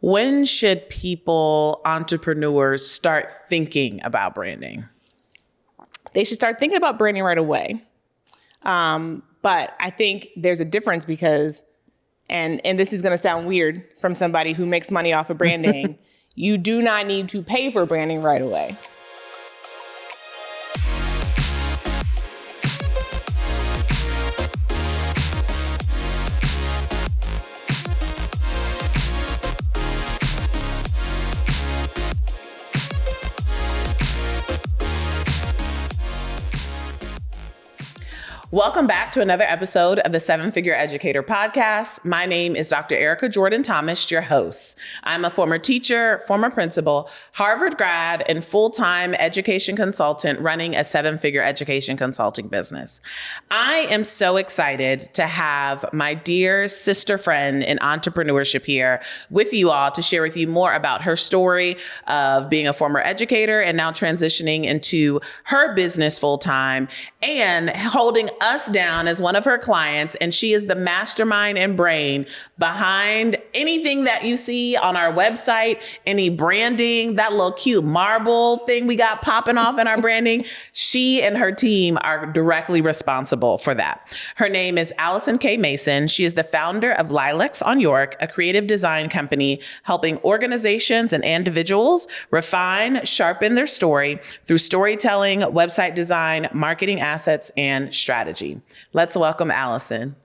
When should people, entrepreneurs, start thinking about branding? They should start thinking about branding right away. But I think there's a difference because, and this is going to sound weird from somebody who makes money off of branding, you do not need to pay for branding right away. Welcome back to another episode of the Seven Figure Educator podcast. My name is Dr. Erica Jordan Thomas, your host. I'm a former teacher, former principal, Harvard grad, and full-time education consultant running a seven-figure education consulting business. I am so excited to have my dear sister friend in entrepreneurship here with you all to share with you more about her story of being a former educator and now transitioning into her business full-time and holding us down as one of her clients, and she is the mastermind and brain behind anything that you see on our website, any branding, that little cute marble thing we got popping off in our branding. She and her team are directly responsible for that. Her name is Alison Mason. She is the founder of Lilacs on York, a creative design company helping organizations and individuals refine, sharpen their story through storytelling, website design, marketing assets, and strategy. Let's welcome Alison.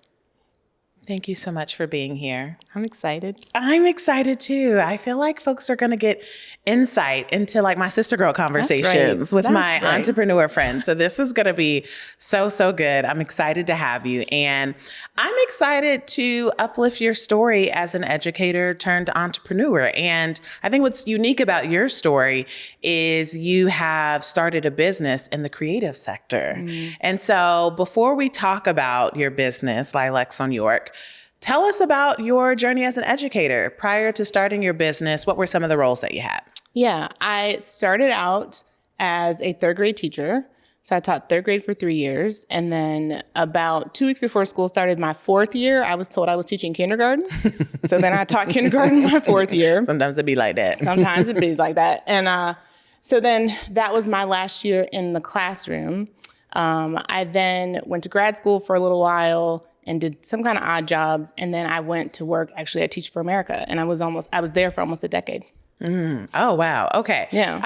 Thank you so much for being here. I'm excited. I'm excited too. I feel like folks are going to get insight into like my sister girl conversations with my entrepreneur friends. So this is going to be so good. I'm excited to have you. And I'm excited to uplift your story as an educator turned entrepreneur. And I think what's unique about your story is you have started a business in the creative sector. And so before we talk about your business, Lilacs on York, tell us about your journey as an educator. Prior to starting your business, what were some of the roles that you had? Yeah, I started out as a third grade teacher. So I taught third grade for 3 years. And then about 2 weeks before school started my fourth year, I was told I was teaching kindergarten. So then I taught kindergarten my fourth year. Sometimes it'd be like that. Sometimes it be like that. And so then that was my last year in the classroom. I then went to grad school for a little while and did some kind of odd jobs. And then I went to work actually at Teach for America. And I was there for almost a decade. Oh, wow. Okay. Yeah.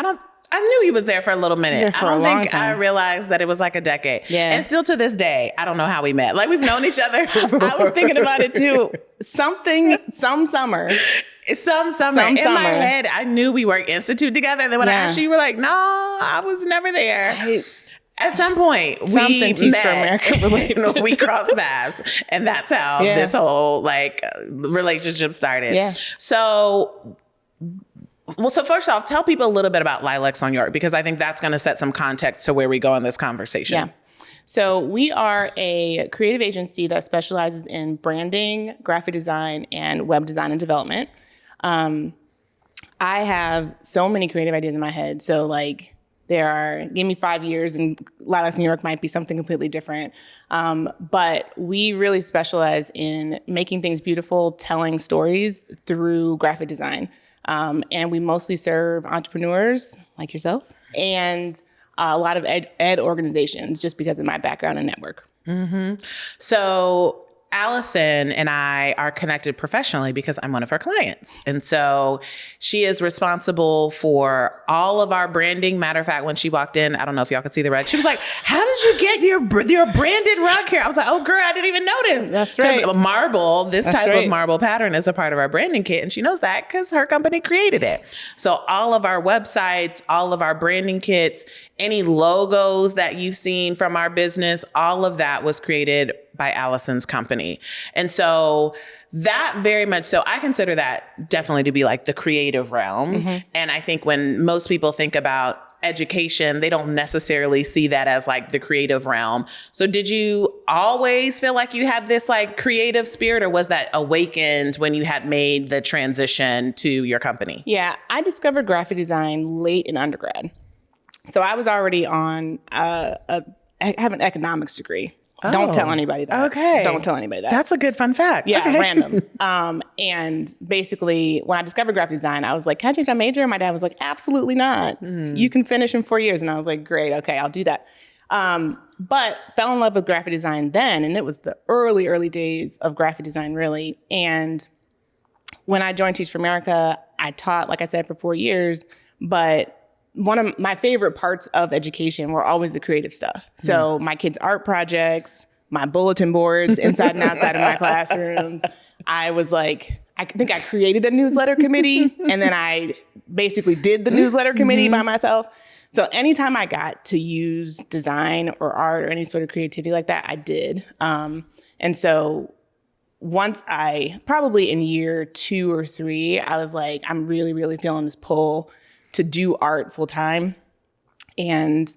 I knew he was there for a little minute. I don't think I time. realized that it was like a decade. Yeah. And still to this day, I don't know how we met. Like we've known each other. I was thinking about it too. Some summer. Some summer. In my head, I knew we worked institute together. And then when I asked you were like, no, I was never there. At some point, we met, we crossed paths, and that's how this whole relationship started. Yeah. So first off, tell people a little bit about Lilacs on York, because I think that's going to set some context to where we go in this conversation. Yeah. So we are a creative agency that specializes in branding, graphic design, and web design and development. I have so many creative ideas in my head. So give me 5 years and Lilacs New York might be something completely different. But we really specialize in making things beautiful, telling stories through graphic design. And we mostly serve entrepreneurs like yourself and a lot of ed organizations just because of my background and network. So Alison and I are connected professionally because I'm one of her clients. And so she is responsible for all of our branding. Matter of fact, when she walked in, I don't know if y'all could see the rug. She was like, how did you get your branded rug here? I was like, oh, girl, I didn't even notice. That's right. Because this type of marble pattern is a part of our branding kit. And she knows that because her company created it. So all of our websites, all of our branding kits, any logos that you've seen from our business, all of that was created by Alison's company. And so that very much so, I consider that definitely to be like the creative realm. And I think when most people think about education, they don't necessarily see that as like the creative realm. So did you always feel like you had this like creative spirit, or was that awakened when you had made the transition to your company? Yeah, I discovered graphic design late in undergrad. So I was already I have an economics degree. Don't tell anybody that. Okay. Don't tell anybody that. That's a good fun fact. Yeah, Okay. random. And basically, when I discovered graphic design, I was like, can I change my major? And my dad was like, absolutely not. You can finish in 4 years. And I was like, great, okay, I'll do that. But fell in love with graphic design then, and it was the early days of graphic design, really. And when I joined Teach for America, I taught, like I said, for 4 years. But one of my favorite parts of education were always the creative stuff. So my kids' art projects, my bulletin boards inside and outside of my classrooms. I was like, I think I created a newsletter committee, and then I basically did the newsletter committee by myself. So anytime I got to use design or art or any sort of creativity like that, I did. And so once probably in year 2 or 3, I was like, I'm really feeling this pull to do art full time, and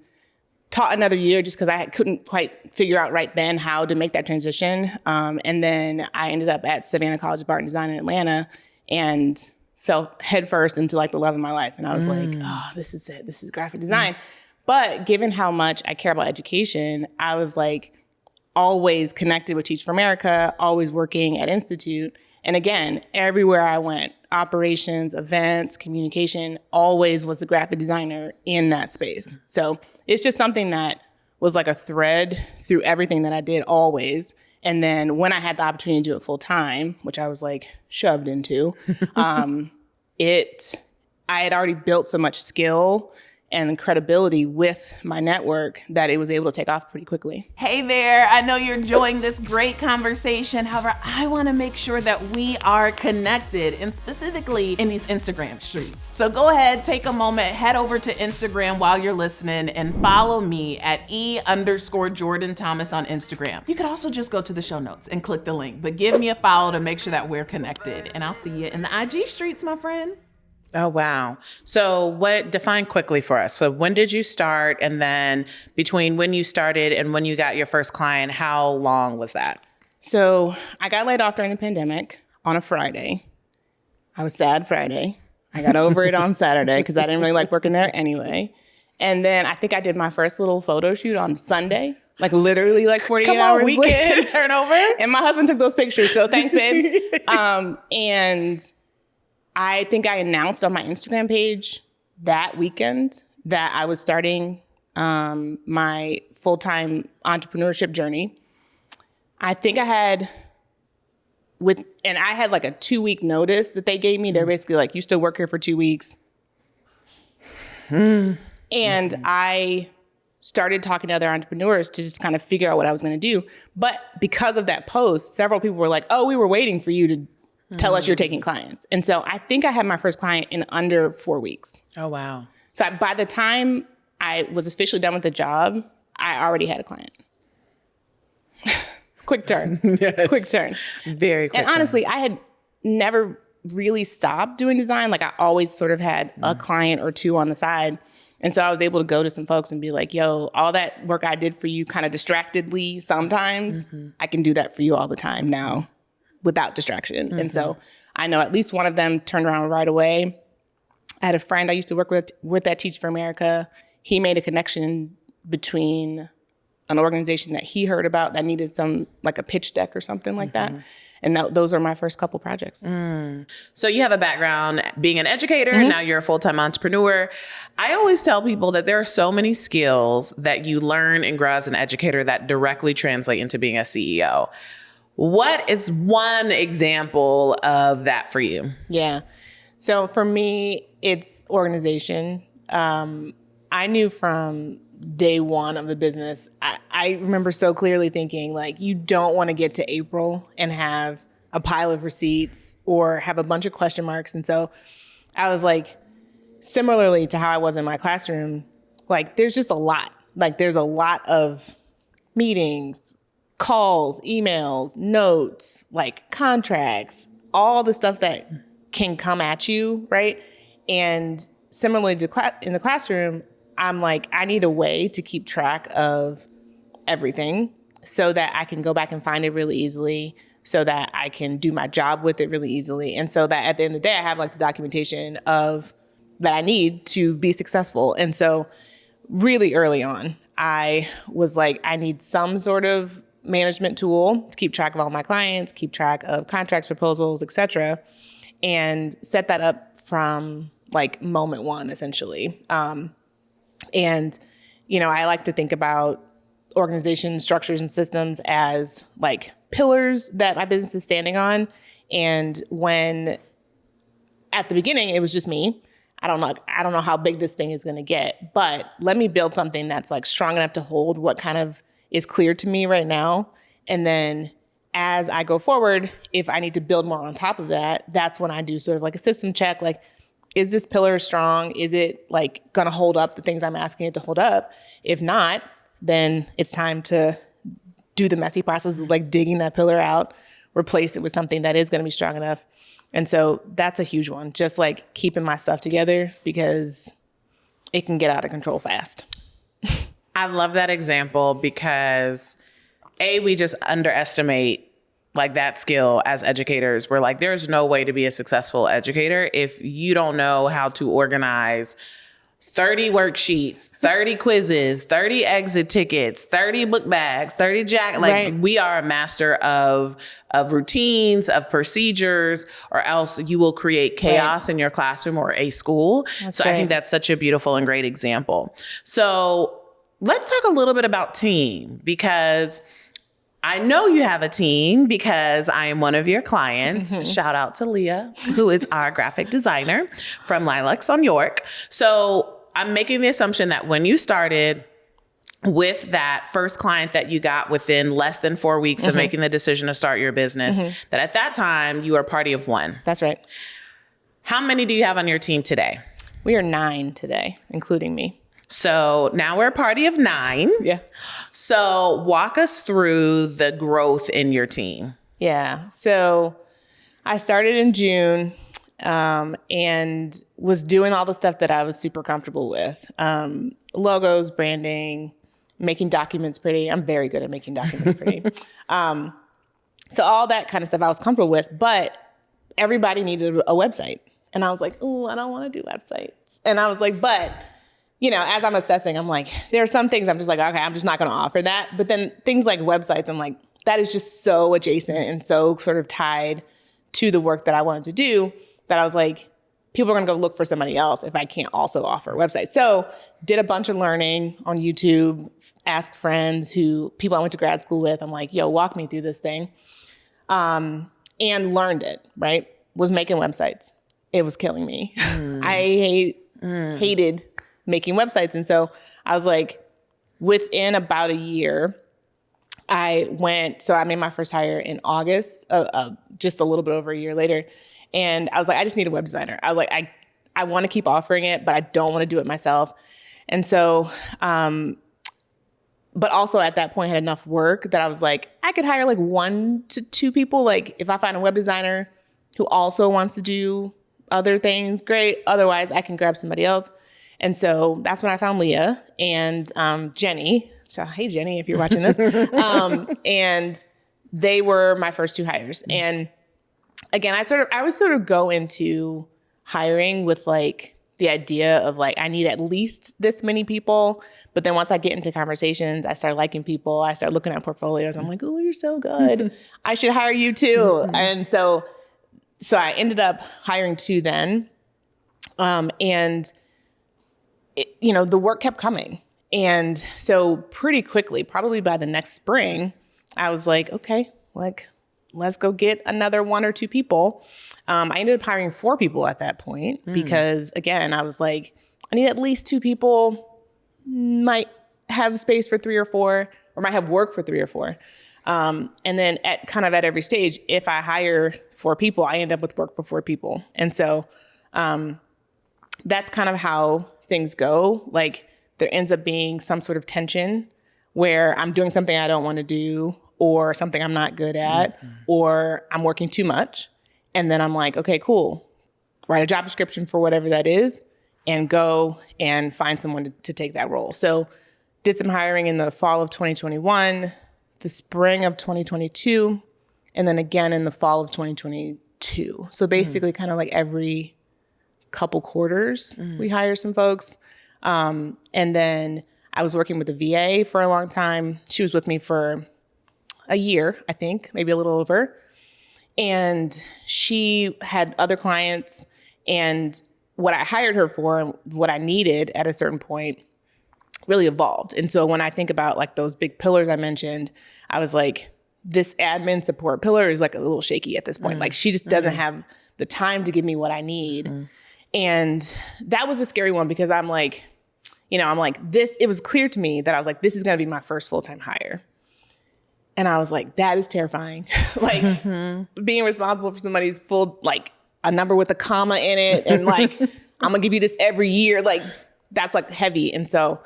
taught another year just because I couldn't quite figure out right then how to make that transition. And then I ended up at Savannah College of Art and Design in Atlanta and fell headfirst into like the love of my life. And I was like, oh, this is it. This is graphic design. But given how much I care about education, I was like always connected with Teach for America, always working at Institute. And again, everywhere I went, operations, events, communication, always was the graphic designer in that space. So it's just something that was like a thread through everything that I did always. And then when I had the opportunity to do it full time, which I was like shoved into, I had already built so much skill and credibility with my network that it was able to take off pretty quickly. Hey there, I know you're enjoying this great conversation. However, I want to make sure that we are connected, and specifically in these Instagram streets. So go ahead, take a moment, head over to Instagram while you're listening and follow me at _Jordan Thomas on Instagram. You could also just go to the show notes and click the link, but give me a follow to make sure that we're connected, and I'll see you in the IG streets, my friend. Oh, wow. So define quickly for us. So when did you start? And then between when you started and when you got your first client, how long was that? So I got laid off during the pandemic on a Friday. I was sad Friday. I got over it on Saturday because I didn't really like working there anyway. And then I think I did my first little photo shoot on Sunday, like literally like 48 hours later. Turnover. And my husband took those pictures. So thanks, babe. And I think I announced on my Instagram page that weekend that I was starting my full-time entrepreneurship journey. I think I had like a 2-week notice that they gave me. They're basically like, you still work here for 2 weeks. And I started talking to other entrepreneurs to just kind of figure out what I was going to do. But because of that post, several people were like, oh, we were waiting for you to tell us you're taking clients. And so I think I had my first client in under 4 weeks. Oh, wow. So by the time I was officially done with the job, I already had a client. It's a quick turn. Yes. Quick turn. Very quick And honestly, I had never really stopped doing design. Like I always sort of had a client or two on the side. And so I was able to go to some folks and be like, yo, all that work I did for you kind of distractedly sometimes, I can do that for you all the time now without distraction. And so I know at least one of them turned around right away. I had a friend I used to work with at Teach for America. He made a connection between an organization that he heard about that needed some, like a pitch deck or something like that. And those are my first couple projects. So you have a background being an educator. Now you're a full-time entrepreneur. I always tell people that there are so many skills that you learn and grow as an educator that directly translate into being a CEO. What is one example of that for you? Yeah. So for me, it's organization. I knew from day one of the business, I remember so clearly thinking, like, you don't want to get to April and have a pile of receipts or have a bunch of question marks. And so I was like, similarly to how I was in my classroom, like, there's just a lot. Like, there's a lot of meetings, calls, emails, notes, like contracts, all the stuff that can come at you, right? And similarly to in the classroom, I'm like, I need a way to keep track of everything so that I can go back and find it really easily, so that I can do my job with it really easily. And so that at the end of the day, I have like the documentation of that I need to be successful. And so really early on, I was like, I need some sort of management tool to keep track of all my clients, keep track of contracts, proposals, etc., and set that up from like moment one, essentially. And, I like to think about organization structures and systems as like pillars that my business is standing on. And when at the beginning, it was just me. I don't know how big this thing is going to get, but let me build something that's like strong enough to hold what kind of is clear to me right now. And then as I go forward, if I need to build more on top of that, that's when I do sort of like a system check. Like, is this pillar strong? Is it like going to hold up the things I'm asking it to hold up? If not, then it's time to do the messy process of like digging that pillar out, replace it with something that is going to be strong enough. And so that's a huge one, just like keeping my stuff together because it can get out of control fast. I love that example because we just underestimate like that skill as educators. We're like, there's no way to be a successful educator if you don't know how to organize 30 worksheets, 30 quizzes, 30 exit tickets, 30 book bags, 30 Right. we are a master of routines, of procedures, or else you will create chaos in your classroom or a school. That's so right. I think that's such a beautiful and great example. So let's talk a little bit about team, because I know you have a team because I am one of your clients. Shout out to Leah, who is our graphic designer from Lilacs on York. So I'm making the assumption that when you started with that first client that you got within less than 4 weeks of making the decision to start your business, that at that time you were a party of one. That's right. How many do you have on your team today? We are 9 today, including me. So now we're a party of 9. Yeah. So walk us through the growth in your team. Yeah. So I started in June and was doing all the stuff that I was super comfortable with. Logos, branding, making documents pretty. I'm very good at making documents pretty. So all that kind of stuff I was comfortable with, but everybody needed a website. And I was like, oh, I don't want to do websites. And I was like, but as I'm assessing, I'm like, there are some things I'm just like, okay, I'm just not going to offer that. But then things like websites, I'm like, that is just so adjacent and so sort of tied to the work that I wanted to do that I was like, people are going to go look for somebody else if I can't also offer a website. So did a bunch of learning on YouTube, asked friends people I went to grad school with. I'm like, yo, walk me through this thing. And learned it, right? Was making websites. It was killing me. I hated making websites. And so I was like, within about a year, I made my first hire in August, just a little bit over a year later. And I was like, I just need a web designer. I was like, I want to keep offering it, but I don't want to do it myself. And so, but also at that point had enough work that I was like, I could hire like 1 to 2 people. Like if I find a web designer who also wants to do other things, great. Otherwise I can grab somebody else. And so that's when I found Leah and Jenny. So, hey, Jenny, if you're watching this. And they were my first 2 hires. And again, I would sort of go into hiring with like the idea of like, I need at least this many people. But then once I get into conversations, I start liking people. I start looking at portfolios. I'm like, oh, you're so good. I should hire you too. And so I ended up hiring 2 then. And the work kept coming. And so pretty quickly, probably by the next spring, I was like, okay, like, let's go get another 1 or 2 people. I ended up hiring 4 people at that point because, again, I was like, I need at least 2 people, might have space for 3 or 4, or might have work for 3 or 4. And then at every stage, if I hire 4 people, I end up with work for 4 people. And so that's kind of how things go. Like there ends up being some sort of tension where I'm doing something I don't want to do or something I'm not good at or I'm working too much. And then I'm like, okay, cool. Write a job description for whatever that is and go and find someone to take that role. So did some hiring in the fall of 2021, the spring of 2022, and then again in the fall of 2022. So basically kind of like every couple quarters, we hire some folks. And then I was working with a VA for a long time. She was with me for a year, I think, maybe a little over. And she had other clients, and what I hired her for, what I needed at a certain point really evolved. And so when I think about like those big pillars I mentioned, I was like, this admin support pillar is like a little shaky at this point. Like she just doesn't have the time to give me what I need. And that was a scary one because I'm like, it was clear to me that I was like, this is going to be my first full-time hire. And I was like, that is terrifying. Like being responsible for somebody's full, like a number with a comma in it. And like, I'm gonna give you this every year. Like that's like heavy. And so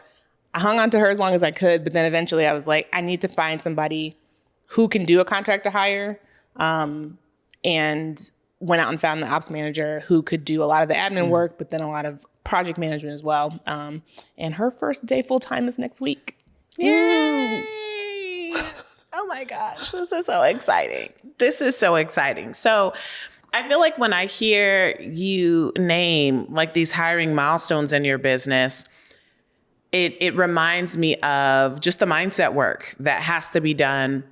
I hung on to her as long as I could. But then eventually I was like, I need to find somebody who can do a contract to hire. And went out and found the ops manager who could do a lot of the admin work, but then a lot of project management as well. And her first day full time is next week. Yay! Oh my gosh, this is so exciting. This is so exciting. So I feel like when I hear you name like these hiring milestones in your business, it reminds me of just the mindset work that has to be done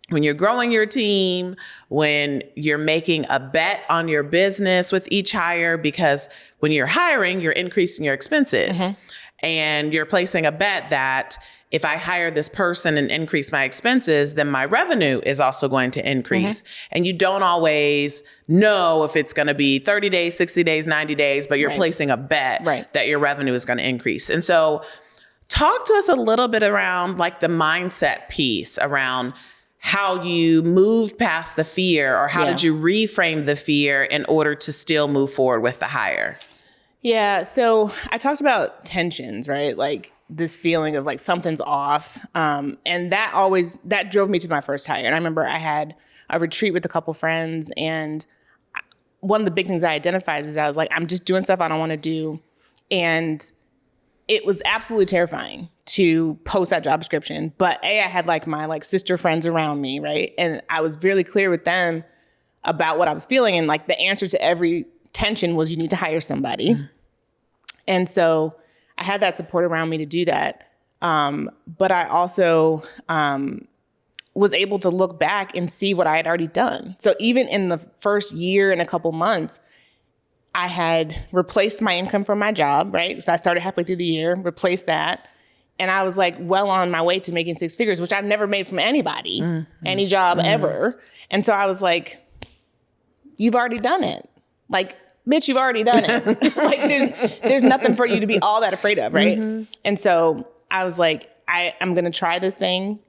when you're growing your team, when you're making a bet on your business with each hire, because when you're hiring, you're increasing your expenses and you're placing a bet that if I hire this person and increase my expenses, then my revenue is also going to increase. And you don't always know if it's going to be 30 days, 60 days, 90 days, but you're placing a bet that your revenue is going to increase. And so talk to us a little bit around like the mindset piece around how you moved past the fear, or how did you reframe the fear in order to still move forward with the hire? Yeah. So I talked about tensions, right? Like this feeling of like something's off. And that drove me to my first hire. And I remember I had a retreat with a couple friends, and one of the big things I identified is I was like, I'm just doing stuff I don't want to do. And it was absolutely terrifying to post that job description. But I had like my like sister friends around me, right? And I was really clear with them about what I was feeling. And like the answer to every tension was you need to hire somebody. And so I had that support around me to do that. But I also was able to look back and see what I had already done. So even in the first year and a couple months, I had replaced my income from my job, right? So I started halfway through the year, replaced that. And I was like well on my way to making six figures, which I've never made from anybody, any job ever. And so I was like, you've already done it. Like, bitch, you've already done it. Like there's nothing for you to be all that afraid of, right? And so I was like, I'm going to try this thing,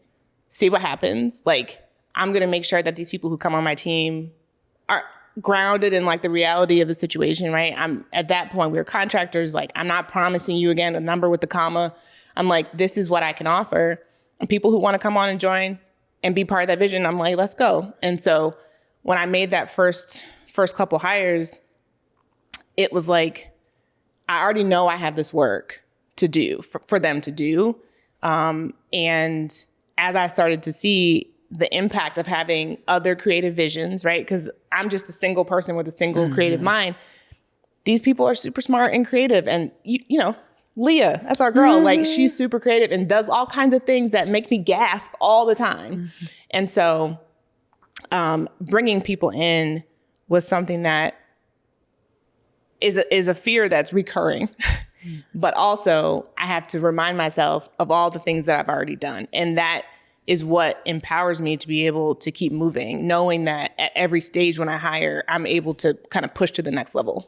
see what happens. Like, I'm going to make sure that these people who come on my team are grounded in like the reality of the situation, right? I'm at that point, we're contractors. Like, I'm not promising you again a number with the comma. I'm like, this is what I can offer. And people who want to come on and join and be part of that vision, I'm like, let's go. And so when I made that first couple hires, it was like, I already know I have this work to do for them to do. And as I started to see the impact of having other creative visions, right? Because I'm just a single person with a single creative mind. These people are super smart and creative. And, you know, Leah, that's our girl. Like, she's super creative and does all kinds of things that make me gasp all the time. And so bringing people in was something that is a fear that's recurring. But also, I have to remind myself of all the things that I've already done. And that is what empowers me to be able to keep moving, knowing that at every stage when I hire, I'm able to kind of push to the next level.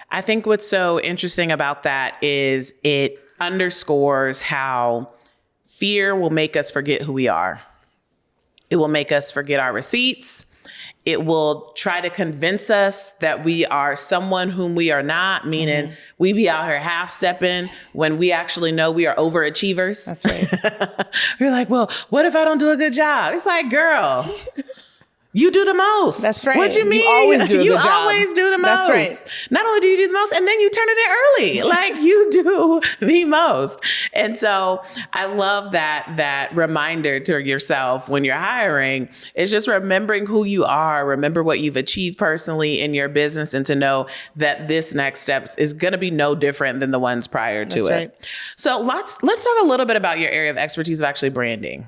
I think what's so interesting about that is it underscores how fear will make us forget who we are. It will make us forget our receipts. It will try to convince us that we are someone whom we are not, meaning we be out here half-stepping when we actually know we are overachievers. That's right. We're like, well, what if I don't do a good job? It's like, girl, you do the most. That's right. What you mean? You always do a good job. You always do the most. That's right. Not only do you do the most, and then you turn it in early. Like, you do the most. And so I love that reminder to yourself when you're hiring. It's just remembering who you are, remember what you've achieved personally in your business, and to know that this next step is going to be no different than the ones prior to That's it. Right. So let's talk a little bit about your area of expertise of actually branding.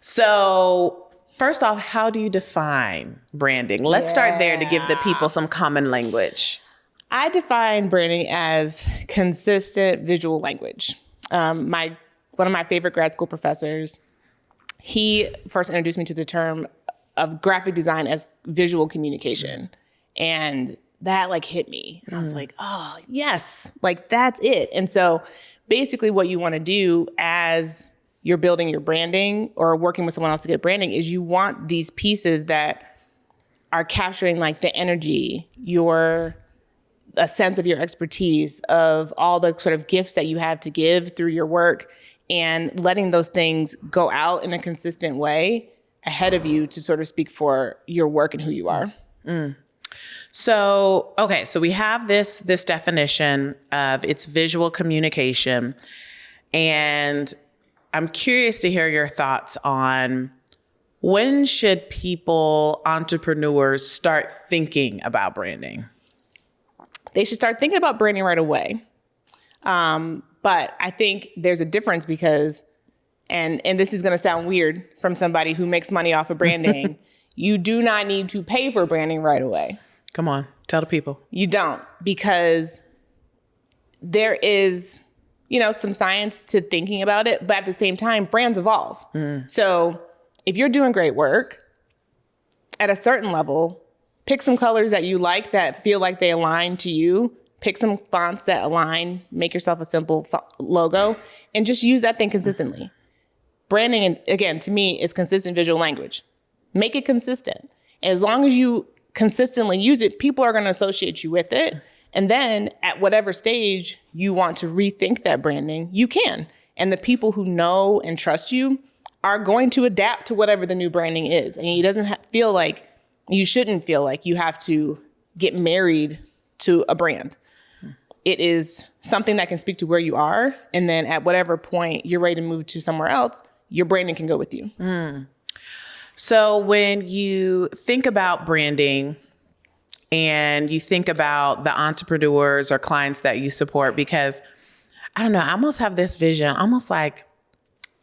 So first off, how do you define branding? Let's start there to give the people some common language. I define branding as consistent visual language. One of my favorite grad school professors, he first introduced me to the term of graphic design as visual communication. And that like hit me. And I was like, oh, yes, like that's it. And so basically what you want to do as you're building your branding or working with someone else to get branding is you want these pieces that are capturing like the energy, a sense of your expertise, of all the sort of gifts that you have to give through your work, and letting those things go out in a consistent way ahead of you to sort of speak for your work and who you are. So, okay, so we have this definition of it's visual communication, and I'm curious to hear your thoughts on when should people, entrepreneurs, start thinking about branding? They should start thinking about branding right away. But I think there's a difference because, and this is going to sound weird from somebody who makes money off of branding, you do not need to pay for branding right away. Come on, tell the people. You don't, because there is, some science to thinking about it, but at the same time, brands evolve. So if you're doing great work at a certain level, pick some colors that you like that feel like they align to you, pick some fonts that align, make yourself a simple logo, and just use that thing consistently. Branding, again, to me, is consistent visual language. Make it consistent. As long as you consistently use it, people are going to associate you with it. And then at whatever stage you want to rethink that branding, you can. And the people who know and trust you are going to adapt to whatever the new branding is. And you shouldn't feel like you have to get married to a brand. It is something that can speak to where you are. And then at whatever point you're ready to move to somewhere else, your branding can go with you. So when you think about branding and you think about the entrepreneurs or clients that you support, because I don't know, I almost have this vision, almost like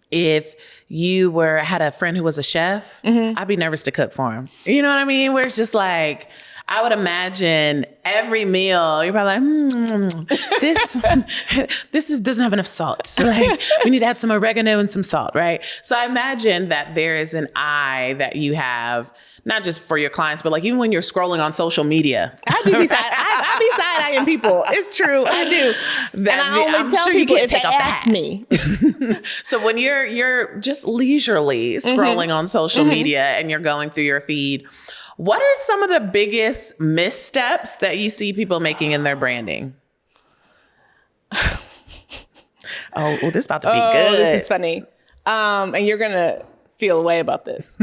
if you had a friend who was a chef, I'd be nervous to cook for him. You know what I mean? Where it's just like, I would imagine every meal, you're probably like, this doesn't have enough salt. So like, we need to add some oregano and some salt, right? So I imagine that there is an eye that you have, not just for your clients, but like even when you're scrolling on social media. I do be side-eyeing people. It's true, I do. And I only tell people if they ask me. So when you're just leisurely scrolling on social media and you're going through your feed, what are some of the biggest missteps that you see people making in their branding? Oh, this is about to be good. This is funny. And you're going to feel a way about this.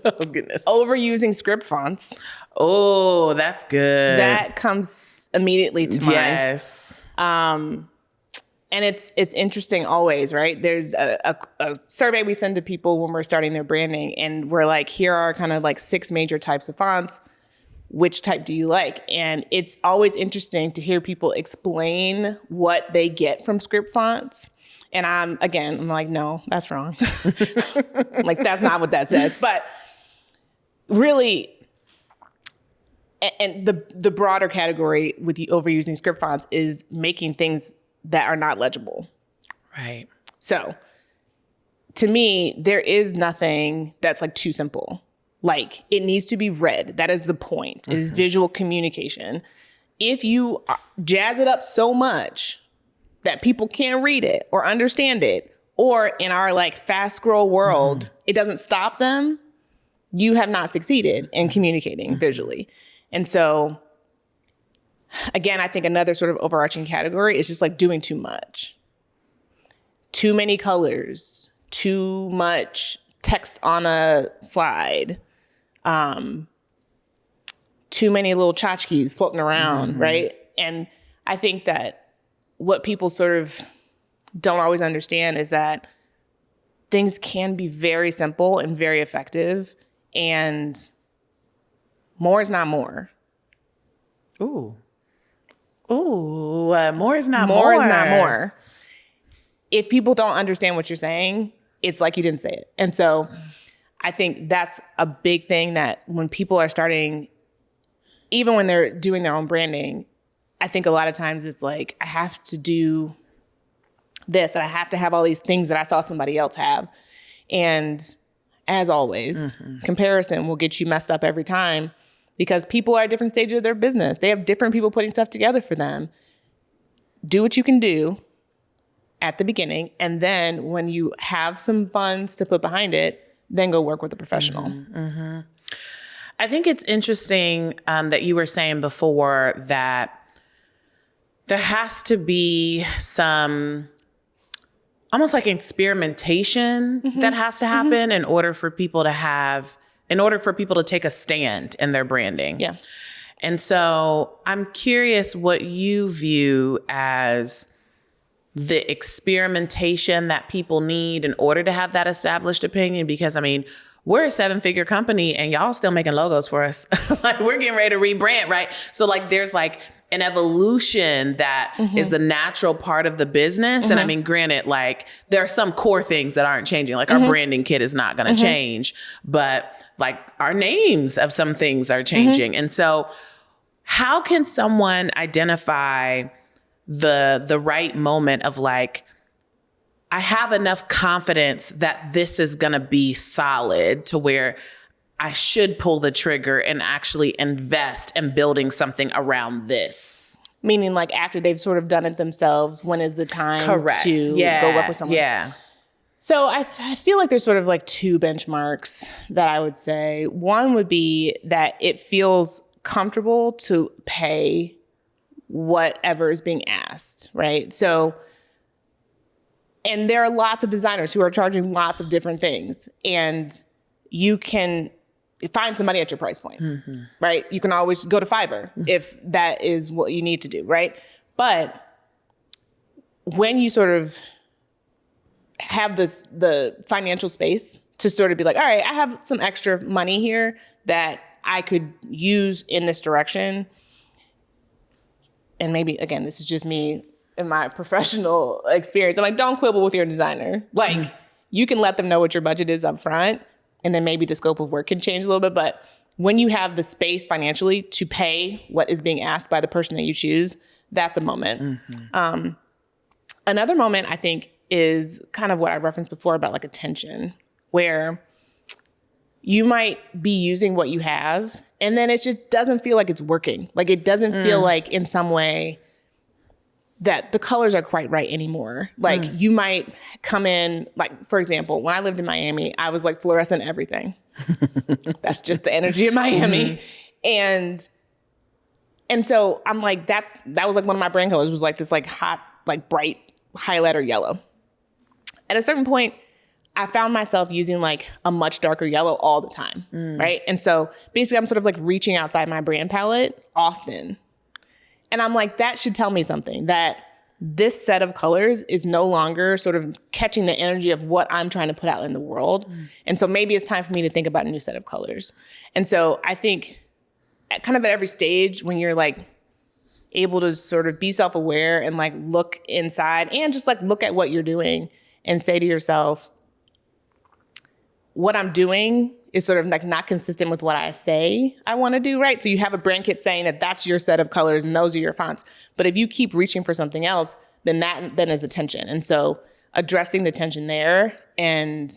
Oh, goodness. Overusing script fonts. Oh, that's good. That comes immediately to mind. Yes. And it's interesting always, right? There's a survey we send to people when we're starting their branding, and we're like, here are kind of like 6 major types of fonts. Which type do you like? And it's always interesting to hear people explain what they get from script fonts. And I'm like, no, that's wrong. Like, that's not what that says. But really, and the broader category with the overusing script fonts is making things that are not legible. Right. So to me, there is nothing that's like too simple. Like, it needs to be read. That is the point. It is visual communication. If you jazz it up so much that people can't read it or understand it, or in our like fast scroll world, it doesn't stop them, you have not succeeded in communicating visually. And so again, I think another sort of overarching category is just like doing too much. Too many colors, too much text on a slide, too many little tchotchkes floating around, right? And I think that what people sort of don't always understand is that things can be very simple and very effective, and more is not more. Ooh, more is not more. More is not more. If people don't understand what you're saying, it's like you didn't say it. And so I think that's a big thing that when people are starting, even when they're doing their own branding, I think a lot of times it's like, I have to do this and I have to have all these things that I saw somebody else have. And as always, comparison will get you messed up every time because people are at different stages of their business. They have different people putting stuff together for them. Do what you can do at the beginning. And then when you have some funds to put behind it, then go work with a professional. I think it's interesting that you were saying before that there has to be some almost like experimentation that has to happen in order for people to take a stand in their branding. Yeah. And so I'm curious what you view as the experimentation that people need in order to have that established opinion. Because I mean, we're a 7-figure company and y'all still making logos for us. Like we're getting ready to rebrand, right? So like there's like an evolution that is the natural part of the business. And I mean, granted, like there are some core things that aren't changing. Like our branding kit is not going to change, but like our names of some things are changing. And so how can someone identify the right moment of like, I have enough confidence that this is going to be solid to where I should pull the trigger and actually invest in building something around this? Meaning like after they've sort of done it themselves, when is the time to go work with someone? Yeah. So I feel like there's sort of like two benchmarks that I would say. One would be that it feels comfortable to pay whatever is being asked, right? So, and there are lots of designers who are charging lots of different things, and you can find somebody at your price point, right? You can always go to Fiverr if that is what you need to do, right? But when you sort of have the financial space to sort of be like, all right, I have some extra money here that I could use in this direction. And maybe, again, this is just me in my professional experience. I'm like, don't quibble with your designer. Like, you can let them know what your budget is up front, and then maybe the scope of work can change a little bit. But when you have the space financially to pay what is being asked by the person that you choose, that's a moment. Another moment, I think, is kind of what I referenced before about like attention, where you might be using what you have and then it just doesn't feel like it's working. Like it doesn't feel like in some way that the colors are quite right anymore. Like you might come in, like, for example, when I lived in Miami, I was like fluorescent everything. That's just the energy of Miami. And so I'm like, that was like one of my brand colors was like this like hot, like bright highlighter yellow. At a certain point, I found myself using like a much darker yellow all the time, right? And so basically I'm sort of like reaching outside my brand palette often. And I'm like, that should tell me something, that this set of colors is no longer sort of catching the energy of what I'm trying to put out in the world. And so maybe it's time for me to think about a new set of colors. And so I think at every stage when you're like able to sort of be self-aware and like look inside and just like look at what you're doing and say to yourself, what I'm doing is sort of like not consistent with what I say I want to do, right? So you have a brand kit saying that that's your set of colors and those are your fonts. But if you keep reaching for something else, then that then is a tension. And so addressing the tension there and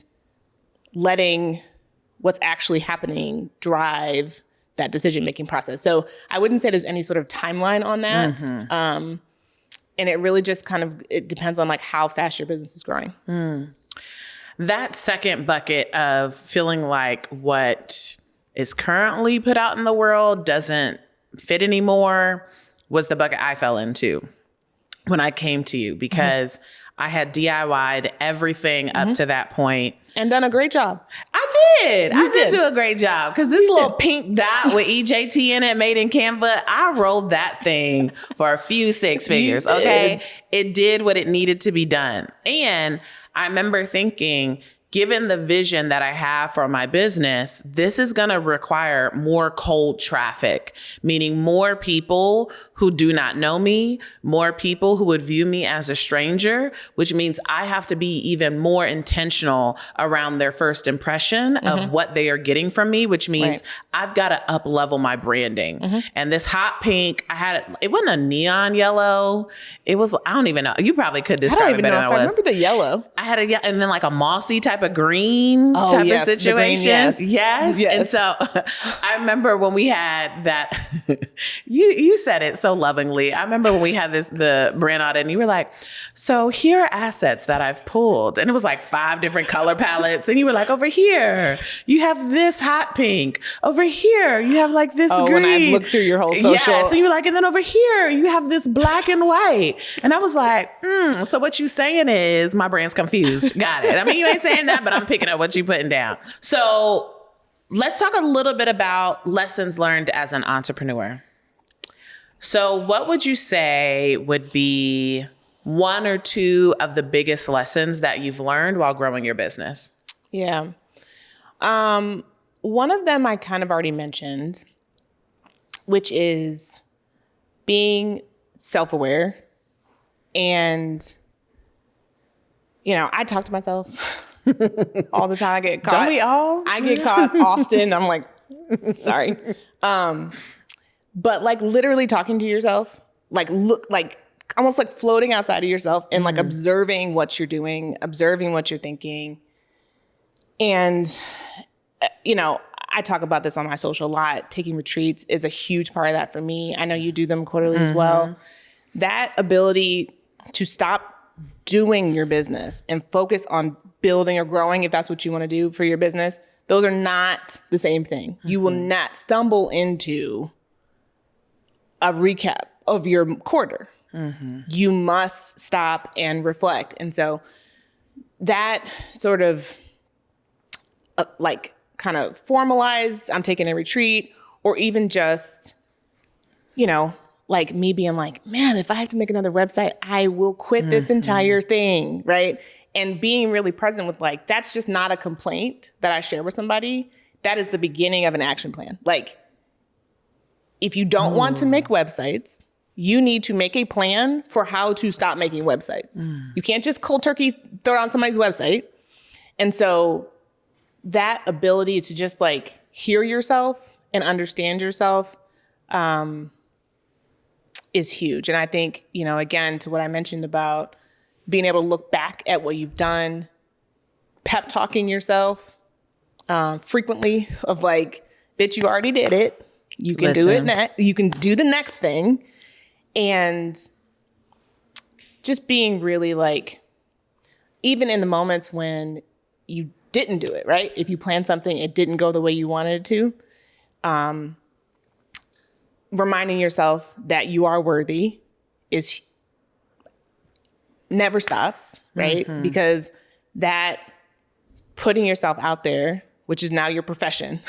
letting what's actually happening drive that decision-making process. So I wouldn't say there's any sort of timeline on that. And it really just it depends on like how fast your business is growing. That second bucket of feeling like what is currently put out in the world doesn't fit anymore was the bucket I fell into when I came to you, because I had DIY'd everything up to that point. And done a great job. I did. I did do a great job, because this little pink dot with EJT in it, made in Canva, I rolled that thing for a few six figures, okay? It did what it needed to be done. And I remember thinking, given the vision that I have for my business, this is going to require more cold traffic, meaning more people who do not know me, more people who would view me as a stranger, which means I have to be even more intentional around their first impression of what they are getting from me, which means I've got to up level my branding. And this hot pink, it wasn't a neon yellow. It was, I don't even know. You probably could describe it better than I was. I remember the yellow. I had and then like a mossy type of green type of situation. Green, yes. And so I remember when we had that, you said it so lovingly. I remember when we had the brand audit and you were like, so here are assets that I've pulled. And it was like 5 different color palettes. And you were like, over here, you have this hot pink. Over here, you have like this green. When I looked through your whole social. Yes. And you were like, and then over here, you have this black and white. And I was like, so what you saying is my brand's confused. Got it. I mean, you ain't saying that, but I'm picking up what you putting down. So let's talk a little bit about lessons learned as an entrepreneur. So what would you say would be 1 or 2 of the biggest lessons that you've learned while growing your business? Yeah. One of them I kind of already mentioned, which is being self-aware. And, I talk to myself all the time. I get caught. Don't we all? I get caught often. I'm like, sorry. But like literally talking to yourself, like almost like floating outside of yourself and like observing what you're doing, observing what you're thinking. And, I talk about this on my social a lot. Taking retreats is a huge part of that for me. I know you do them quarterly as well. That ability to stop doing your business and focus on building or growing, if that's what you want to do for your business, those are not the same thing. You will not stumble into a recap of your quarter. You must stop and reflect. And so that sort of kind of formalized, I'm taking a retreat, or even just, like me being like, man, if I have to make another website, I will quit this entire thing, right? And being really present with like, that's just not a complaint that I share with somebody. That is the beginning of an action plan. Like, if you don't want to make websites, you need to make a plan for how to stop making websites. You can't just cold turkey throw it on somebody's website. And so that ability to just like hear yourself and understand yourself is huge. And I think, again, to what I mentioned about being able to look back at what you've done, pep talking yourself frequently of like, bitch, you already did it. You can do it next. You can do the next thing. And just being really like, even in the moments when you didn't do it, right? If you planned something, it didn't go the way you wanted it to. Reminding yourself that you are worthy is never stops, right? Because that putting yourself out there, which is now your profession,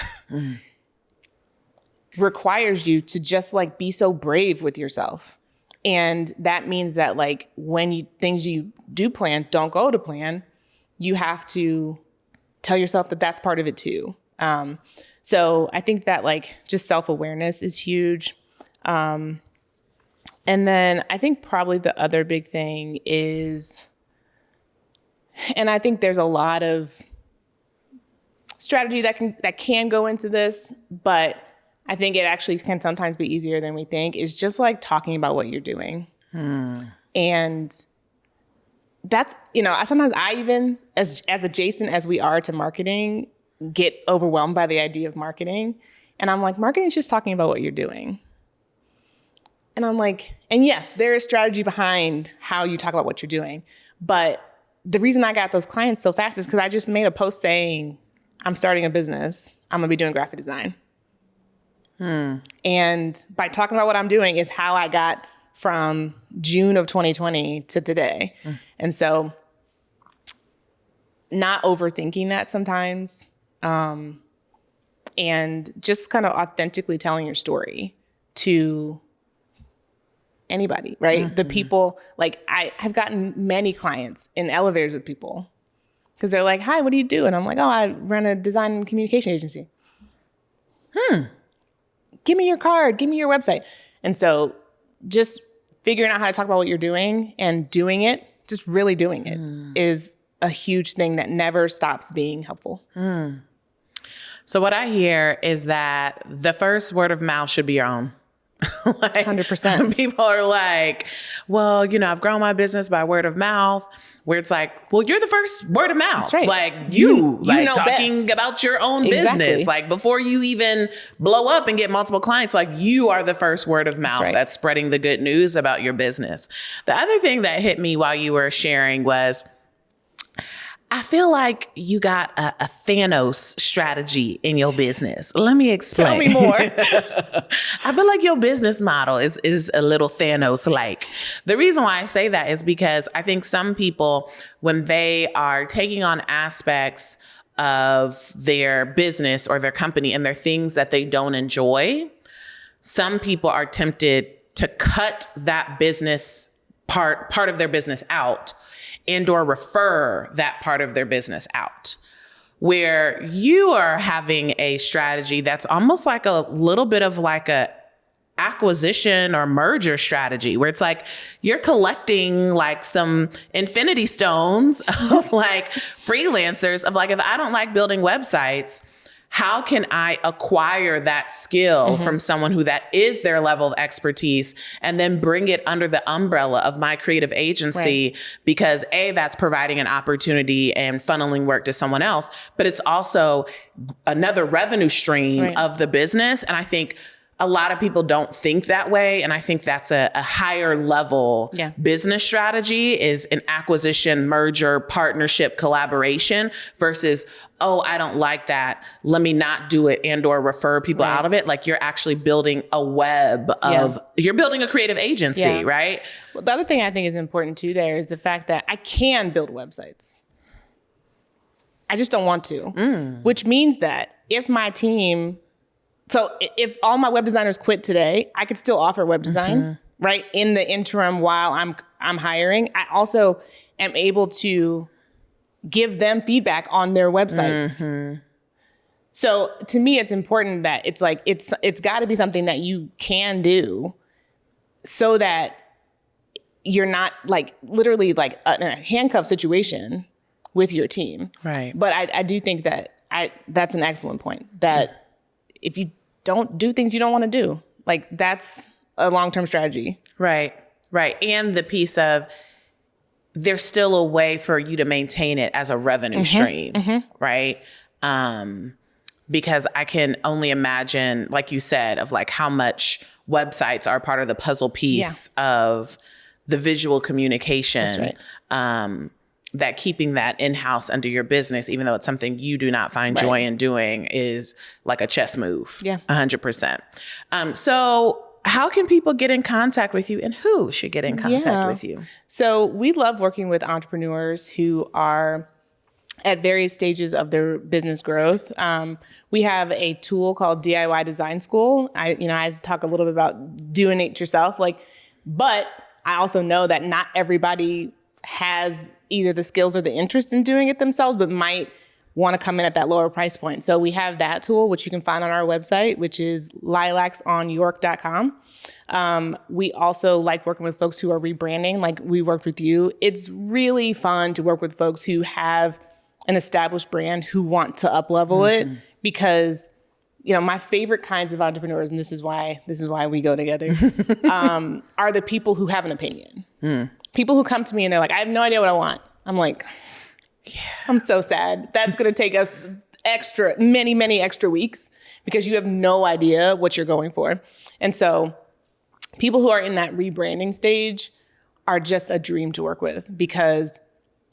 requires you to just like be so brave with yourself. And that means that like when things you do plan don't go to plan, you have to tell yourself that that's part of it too. So I think that like just self-awareness is huge. And then I think probably the other big thing is, and I think there's a lot of strategy that can go into this, but I think it actually can sometimes be easier than we think, is just like talking about what you're doing. And that's, sometimes I even, as adjacent as we are to marketing, get overwhelmed by the idea of marketing. And I'm like, marketing is just talking about what you're doing. And I'm like, and yes, there is strategy behind how you talk about what you're doing. But the reason I got those clients so fast is because I just made a post saying, I'm starting a business. I'm going to be doing graphic design. And by talking about what I'm doing is how I got from June of 2020 to today. And so not overthinking that sometimes, and just kind of authentically telling your story to anybody, right? The people, like I've gotten many clients in elevators with people, Because they're like, hi, what do you do? And I'm like, oh, I run a design and communication agency. Give me your card. Give me your website. And so just figuring out how to talk about what you're doing and doing it, just really doing it is a huge thing that never stops being helpful. So what I hear is that the first word of mouth should be your own. 100%. People are like, well, I've grown my business by word of mouth, where it's like, well, you're the first word of mouth. That's right. Like you know talking best about your own Exactly. business. Like before you even blow up and get multiple clients, like you are the first word of mouth that's spreading the good news about your business. The other thing that hit me while you were sharing was, I feel like you got a Thanos strategy in your business. Let me explain. Tell me more. I feel like your business model is a little Thanos-like. The reason why I say that is because I think some people, when they are taking on aspects of their business or their company and their things that they don't enjoy, some people are tempted to cut that business part of their business out and or refer that part of their business out, where you are having a strategy that's almost like a little bit of like a acquisition or merger strategy, where it's like you're collecting like some infinity stones of like freelancers of like, if I don't like building websites, how can I acquire that skill from someone who that is their level of expertise and then bring it under the umbrella of my creative agency? Because A, that's providing an opportunity and funneling work to someone else, but it's also another revenue stream of the business. And I think a lot of people don't think that way. And I think that's a higher level business strategy, is an acquisition, merger, partnership, collaboration versus, oh, I don't like that, let me not do it and or refer people out of it. Like you're actually building a web of, you're building a creative agency, right? Well, the other thing I think is important too there is the fact that I can build websites. I just don't want to, which means that if my team, so if all my web designers quit today, I could still offer web design, right? In the interim while I'm hiring. I also am able to give them feedback on their websites. So to me, it's important that it's like, it's got to be something that you can do so that you're not like literally like in a handcuff situation with your team. Right. But I do think that that's an excellent point, that if you don't do things you don't want to do, like that's a long-term strategy. Right. And the piece of, there's still a way for you to maintain it as a revenue stream, right? Because I can only imagine, like you said, of like how much websites are part of the puzzle piece of the visual communication. That's that keeping that in-house under your business, even though it's something you do not find joy in doing, is like a chess move. 100%. So how can people get in contact with you, and who should get in contact with you? So we love working with entrepreneurs who are at various stages of their business growth. We have a tool called DIY Design School. I talk a little bit about doing it yourself, but I also know that not everybody has either the skills or the interest in doing it themselves, but might want to come in at that lower price point. So we have that tool, which you can find on our website, which is lilacsonyork.com. We also like working with folks who are rebranding, like we worked with you. It's really fun to work with folks who have an established brand who want to up-level it, because my favorite kinds of entrepreneurs, and this is why we go together, are the people who have an opinion. People who come to me and they're like, I have no idea what I want. I'm like, I'm so sad. That's going to take us many extra weeks because you have no idea what you're going for. And so people who are in that rebranding stage are just a dream to work with, because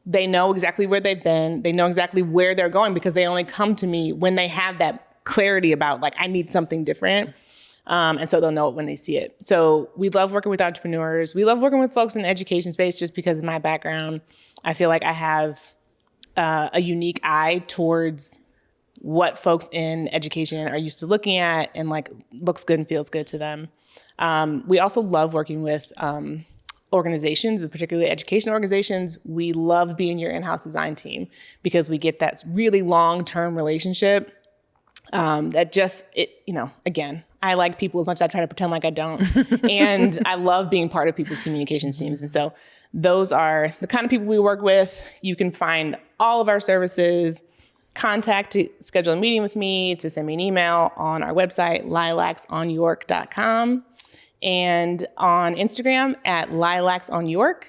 they know exactly where they've been. They know exactly where they're going, because they only come to me when they have that clarity about like, I need something different. And so they'll know it when they see it. So we love working with entrepreneurs. We love working with folks in the education space, just because of my background. I feel like I have a unique eye towards what folks in education are used to looking at, and like looks good and feels good to them. We also love working with organizations, particularly education organizations, we love being your in-house design team because we get that really long-term relationship that just, again, I like people as much as I try to pretend like I don't. And I love being part of people's communications teams. And so those are the kind of people we work with. You can find all of our services, contact to schedule a meeting with me, to send me an email on our website, lilacsonyork.com, and on Instagram at lilacsonyork.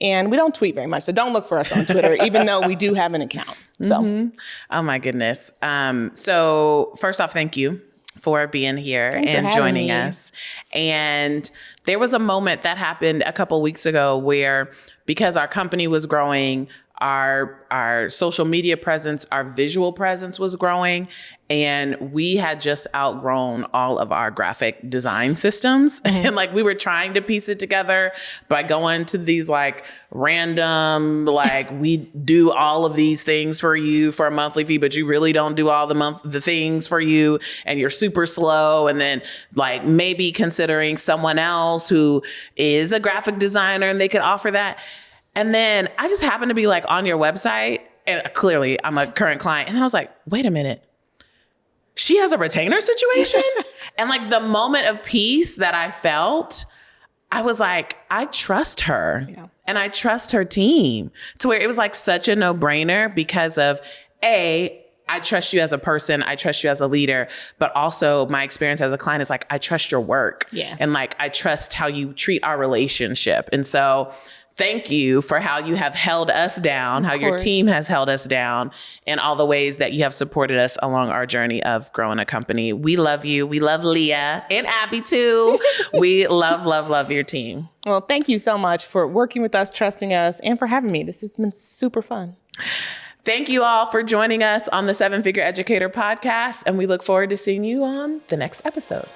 And we don't tweet very much, so don't look for us on Twitter, even though we do have an account. So, Oh my goodness. So first off, thank you for being here and joining us. And there was a moment that happened a couple weeks ago where, because our company was growing, our social media presence, our visual presence was growing, and we had just outgrown all of our graphic design systems. And like, we were trying to piece it together by going to these like random, like, we do all of these things for you for a monthly fee, but you really don't do all the things for you, and you're super slow. And then like maybe considering someone else who is a graphic designer and they could offer that. And then I just happened to be like on your website, and clearly I'm a current client. And then I was like, wait a minute, she has a retainer situation? And like the moment of peace that I felt, I was like, I trust her and I trust her team, to where it was like such a no-brainer because of I trust you as a person. I trust you as a leader, but also my experience as a client is like, I trust your work. And like, I trust how you treat our relationship. And so thank you for how you have held us down, how your team has held us down, and all the ways that you have supported us along our journey of growing a company. We love you. We love Leah and Abby too. We love your team. Well, thank you so much for working with us, trusting us, and for having me. This has been super fun. Thank you all for joining us on the 7 Figure Educator podcast, and we look forward to seeing you on the next episode.